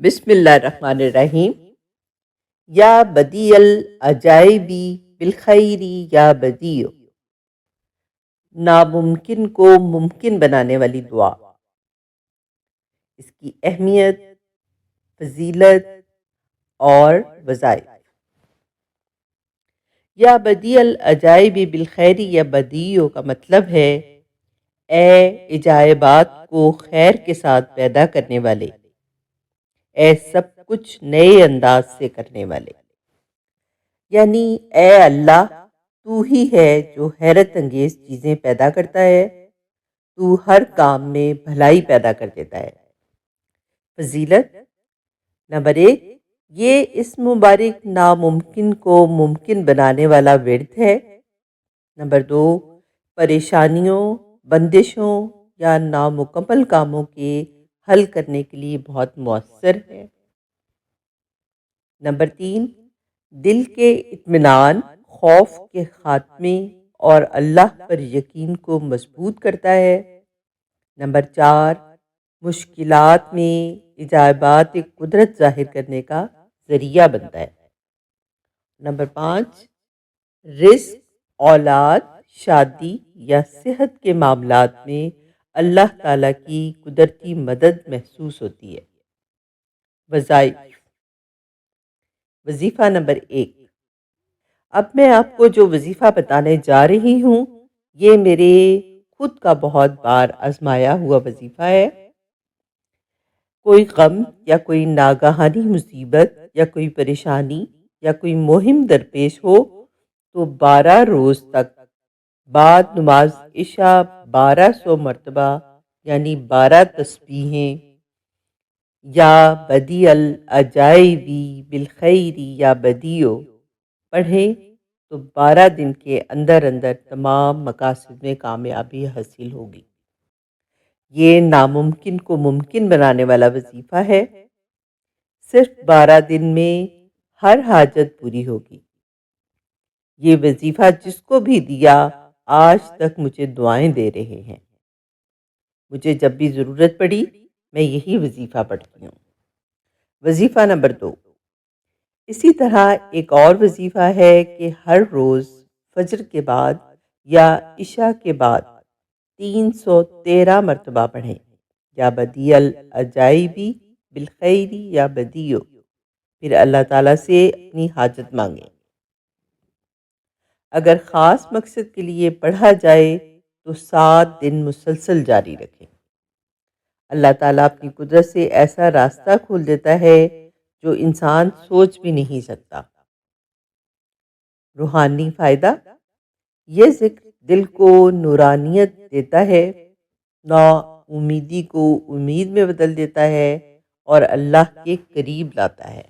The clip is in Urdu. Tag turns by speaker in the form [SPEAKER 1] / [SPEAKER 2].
[SPEAKER 1] بسم اللہ الرحمن الرحیم۔ یا بدیع العجائبی بالخیری یا بدیع، ناممکن کو ممکن بنانے والی دعا، اس کی اہمیت، فضیلت اور وظائف۔ یا بدیع العجائبی بالخیری یا بدیع کا مطلب ہے اے عجائبات کو خیر کے ساتھ پیدا کرنے والے، اے سب کچھ نئے انداز سے کرنے والے، یعنی اے اللہ تو ہی ہے جو حیرت انگیز چیزیں پیدا کرتا ہے، تو ہر کام میں بھلائی پیدا کر دیتا ہے۔ فضیلت نمبر 1، یہ اس مبارک ناممکن کو ممکن بنانے والا ورد ہے۔ نمبر 2، پریشانیوں، بندشوں یا نامکمل کاموں کے حل کرنے کے لیے بہت مؤثر ہے۔ نمبر 3، دل کے اطمینان، خوف کے خاتمے اور اللہ پر یقین کو مضبوط کرتا ہے۔ نمبر 4، مشکلات میں عجائبات قدرت ظاہر کرنے کا ذریعہ بنتا ہے۔ نمبر 5، رزق، اولاد، شادی یا صحت کے معاملات میں اللہ تعالیٰ کی قدرتی مدد محسوس ہوتی ہے۔ وظائف۔ وظیفہ نمبر 1، اب میں آپ کو جو وظیفہ بتانے جا رہی ہوں یہ میرے خود کا بہت بار آزمایا ہوا وظیفہ ہے۔ کوئی غم یا کوئی ناگہانی مصیبت یا کوئی پریشانی یا کوئی مہم درپیش ہو تو 12 روز تک بعد نماز عشاء 1200 مرتبہ یعنی 12 تسبیحیں یا بدیع العجائبی بالخیری یا بدیع پڑھیں تو 12 دن کے اندر اندر تمام مقاصد میں کامیابی حاصل ہوگی۔ یہ ناممکن کو ممکن بنانے والا وظیفہ ہے۔ صرف 12 دن میں ہر حاجت پوری ہوگی۔ یہ وظیفہ جس کو بھی دیا آج تک مجھے دعائیں دے رہے ہیں۔ مجھے جب بھی ضرورت پڑی میں یہی وظیفہ پڑھتی ہوں۔ وظیفہ نمبر 2، اسی طرح ایک اور وظیفہ ہے کہ ہر روز فجر کے بعد یا عشاء کے بعد 313 مرتبہ پڑھیں یا بدیع العجائبی بالخیری یا بدیع، پھر اللہ تعالیٰ سے اپنی حاجت مانگیں۔ اگر خاص مقصد کے لیے پڑھا جائے تو 7 دن مسلسل جاری رکھیں۔ اللہ تعالیٰ اپنی قدرت سے ایسا راستہ کھول دیتا ہے جو انسان سوچ بھی نہیں سکتا۔ روحانی فائدہ، یہ ذکر دل کو نورانیت دیتا ہے، نا امیدی کو امید میں بدل دیتا ہے اور اللہ کے قریب لاتا ہے۔